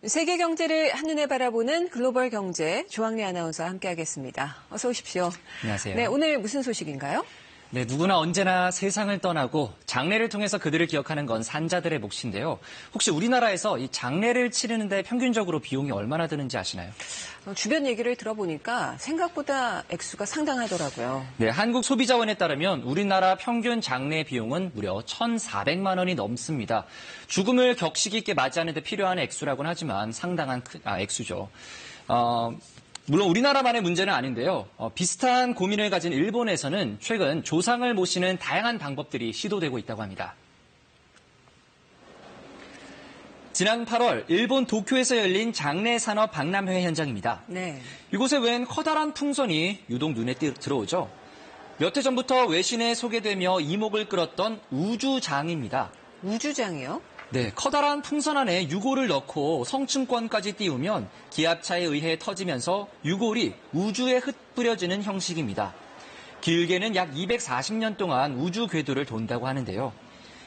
세계 경제를 한눈에 바라보는 글로벌 경제 조항래 아나운서와 함께하겠습니다. 어서 오십시오. 안녕하세요. 네, 오늘 무슨 소식인가요? 네, 누구나 언제나 세상을 떠나고 장례를 통해서 그들을 기억하는 건 산자들의 몫인데요. 혹시 우리나라에서 이 장례를 치르는데 평균적으로 비용이 얼마나 드는지 아시나요? 주변 얘기를 들어보니까 생각보다 액수가 상당하더라고요. 네, 한국소비자원에 따르면 우리나라 평균 장례 비용은 무려 1,400만 원이 넘습니다. 죽음을 격식 있게 맞이하는 데 필요한 액수라고는 하지만 상당한 액수죠. 물론 우리나라만의 문제는 아닌데요. 비슷한 고민을 가진 일본에서는 최근 조상을 모시는 다양한 방법들이 시도되고 있다고 합니다. 지난 8월 일본 도쿄에서 열린 장례산업 박람회 현장입니다. 네. 이곳에 웬 커다란 풍선이 유독 눈에 들어오죠. 몇 해 전부터 외신에 소개되며 이목을 끌었던 우주장입니다. 우주장이요? 네, 커다란 풍선 안에 유골을 넣고 성층권까지 띄우면 기압차에 의해 터지면서 유골이 우주에 흩뿌려지는 형식입니다. 길게는 약 240년 동안 우주 궤도를 돈다고 하는데요.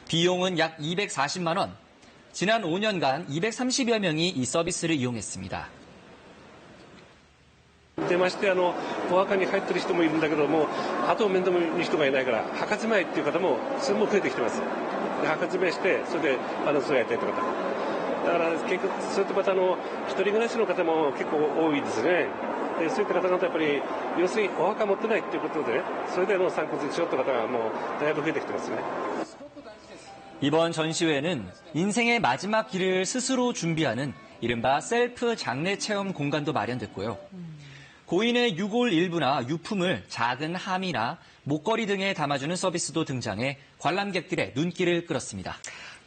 비용은 약 240만 원. 지난 5년간 230여 명이 이 서비스를 이용했습니다. でましてお墓に入ってる人もいるんだけども、あと面倒見る人がいないから墓じまいっていう方もそれも増えてきてます。で墓じまいしてそれでバランスをやりたいって方。だから結局それとまた一人暮らしの方も結構多いですね。でそういった方々やっぱり要するにお墓持ってないっていうことで、それで散骨にしようって方がもうだいぶ増えてきてますね。 이번 전시회는 인생의 마지막 길을 스스로 준비하는 이른바 셀프 장례 체험 공간도 마련됐고요. 고인의 유골 일부나 유품을 작은 함이나 목걸이 등에 담아주는 서비스도 등장해 관람객들의 눈길을 끌었습니다.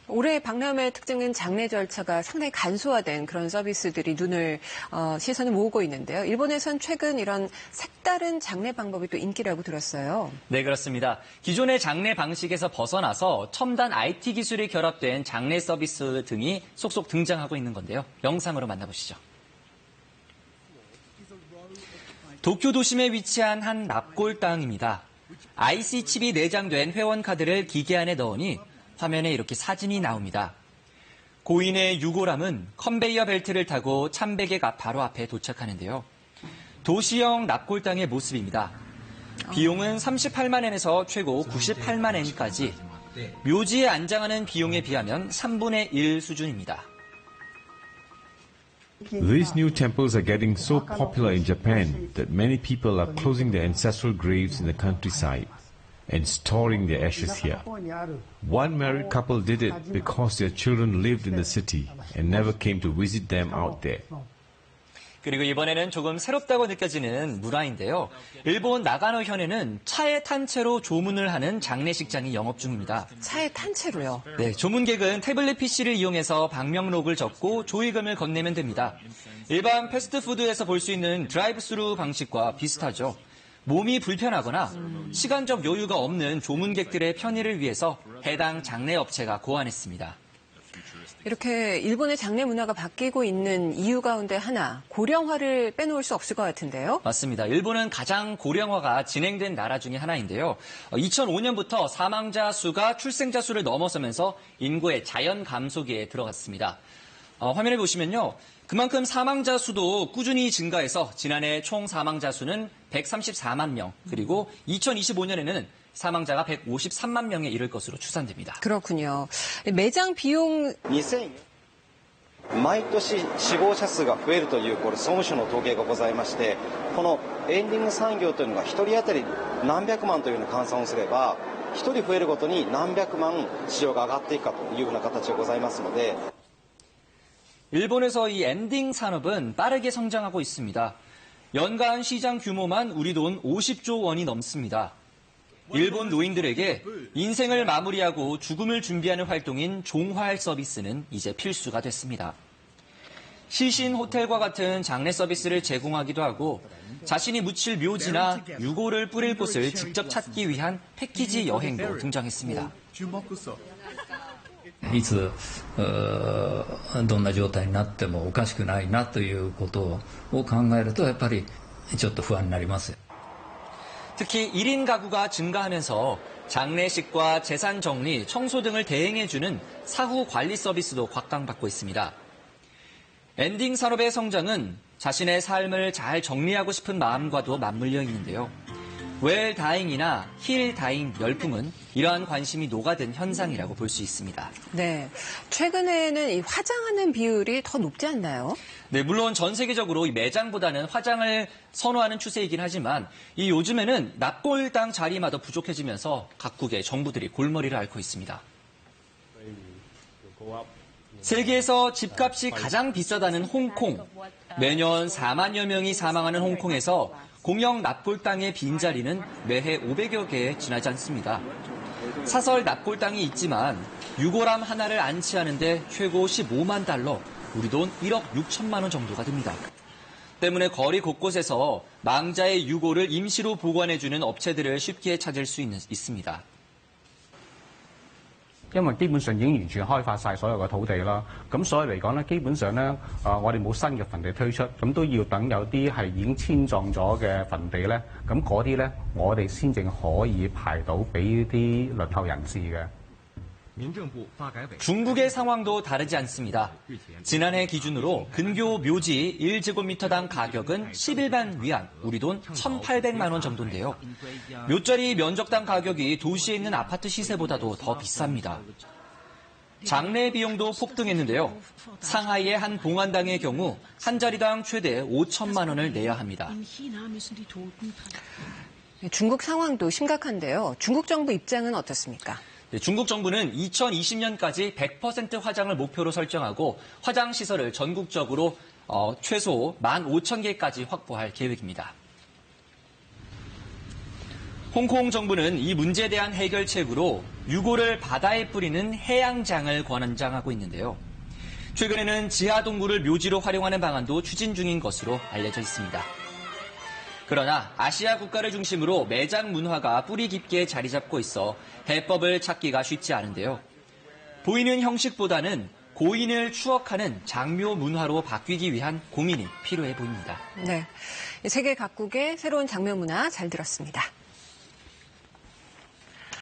올해 박람회의 특징은 장례 절차가 상당히 간소화된 그런 서비스들이 시선을 모으고 있는데요. 일본에선 최근 이런 색다른 장례 방법이 또 인기라고 들었어요. 네, 그렇습니다. 기존의 장례 방식에서 벗어나서 첨단 IT 기술이 결합된 장례 서비스 등이 속속 등장하고 있는 건데요. 영상으로 만나보시죠. 도쿄 도심에 위치한 한 납골당입니다. IC 칩이 내장된 회원 카드를 기계 안에 넣으니 화면에 이렇게 사진이 나옵니다. 고인의 유골함은 컨베이어 벨트를 타고 참배계가 바로 앞에 도착하는데요. 도시형 납골당의 모습입니다. 비용은 38만 엔에서 최고 98만 엔까지. 묘지에 안장하는 비용에 비하면 3분의 1 수준입니다. These new temples are getting so popular in Japan that many people are closing their ancestral graves in the countryside and storing their ashes here. One married couple did it because their children lived in the city and never came to visit them out there. 그리고 이번에는 조금 새롭다고 느껴지는 문화인데요. 일본 나가노 현에는 차에 탄 채로 조문을 하는 장례식장이 영업 중입니다. 차에 탄 채로요? 네, 조문객은 태블릿 PC를 이용해서 방명록을 적고 조의금을 건네면 됩니다. 일반 패스트푸드에서 볼 수 있는 드라이브스루 방식과 비슷하죠. 몸이 불편하거나 시간적 여유가 없는 조문객들의 편의를 위해서 해당 장례업체가 고안했습니다. 이렇게 일본의 장례 문화가 바뀌고 있는 이유 가운데 하나, 고령화를 빼놓을 수 없을 것 같은데요. 맞습니다. 일본은 가장 고령화가 진행된 나라 중에 하나인데요. 2005년부터 사망자 수가 출생자 수를 넘어서면서 인구의 자연 감소기에 들어갔습니다. 화면을 보시면요. 그만큼 사망자 수도 꾸준히 증가해서 지난해 총 사망자 수는 134만 명, 그리고 2025년에는 사망자가 153만 명에 이를 것으로 추산됩니다. 그렇군요. 매장 비용 毎年死亡者数が増えるというこれ総務省の統計がございまして、このエンディング産業というのが1人当たり何百万というような換算をすれば、1人増えるごとに何百万市場が上がっていくかというような形がございますので。 일본에서 이 엔딩 산업은 빠르게 성장하고 있습니다. 연간 시장 규모만 우리 돈 50조 원이 넘습니다. 일본 노인들에게 인생을 마무리하고 죽음을 준비하는 활동인 종활 서비스는 이제 필수가 됐습니다. 시신 호텔과 같은 장례 서비스를 제공하기도 하고 자신이 묻힐 묘지나 유골을 뿌릴 곳을 직접 찾기 위한 패키지 여행도 등장했습니다. いつどんな状態になってもおかしくないなということを考えるとやっぱりちょっと不安になります。 특히 1인 가구가 증가하면서 장례식과 재산 정리, 청소 등을 대행해주는 사후 관리 서비스도 곽강받고 있습니다. 엔딩 산업의 성장은 자신의 삶을 잘 정리하고 싶은 마음과도 맞물려 있는데요. 웰다잉이나 힐다잉 열풍은 이러한 관심이 녹아든 현상이라고 볼 수 있습니다. 네, 최근에는 이 화장하는 비율이 더 높지 않나요? 네, 물론 전 세계적으로 이 매장보다는 화장을 선호하는 추세이긴 하지만 이 요즘에는 납골당 자리마다 부족해지면서 각국의 정부들이 골머리를 앓고 있습니다. 세계에서 집값이 가장 비싸다는 홍콩. 매년 4만여 명이 사망하는 홍콩에서 공영 납골당의 빈자리는 매해 500여 개에 지나지 않습니다. 사설 납골당이 있지만 유골함 하나를 안치하는데 최고 15만 달러, 우리 돈 1억 6천만 원 정도가 듭니다. 때문에 거리 곳곳에서 망자의 유골을 임시로 보관해주는 업체들을 쉽게 찾을 수 있습니다. 因為基本上已經完全開發晒所有嘅土地啦，咁所以嚟講咧，基本上咧，我哋冇新嘅墳地推出，咁都要等有啲係已經遷葬咗嘅墳地咧，咁嗰啲咧，我哋先正可以排到俾啲輪候人士嘅。 중국의 상황도 다르지 않습니다. 지난해 기준으로 근교 묘지 1제곱미터당 가격은 10일반 위안, 우리 돈 1,800만 원 정도인데요. 묘자리 면적당 가격이 도시에 있는 아파트 시세보다도 더 비쌉니다. 장례 비용도 폭등했는데요. 상하이의 한 봉안당의 경우 한 자리당 최대 5천만 원을 내야 합니다. 중국 상황도 심각한데요. 중국 정부 입장은 어떻습니까? 중국 정부는 2020년까지 100% 화장을 목표로 설정하고 화장 시설을 전국적으로 최소 15,000개까지 확보할 계획입니다. 홍콩 정부는 이 문제에 대한 해결책으로 유골을 바다에 뿌리는 해양장을 권장하고 있는데요. 최근에는 지하 동굴을 묘지로 활용하는 방안도 추진 중인 것으로 알려져 있습니다. 그러나 아시아 국가를 중심으로 매장 문화가 뿌리 깊게 자리 잡고 있어 해법을 찾기가 쉽지 않은데요. 보이는 형식보다는 고인을 추억하는 장묘 문화로 바뀌기 위한 고민이 필요해 보입니다. 네, 세계 각국의 새로운 장묘 문화 잘 들었습니다.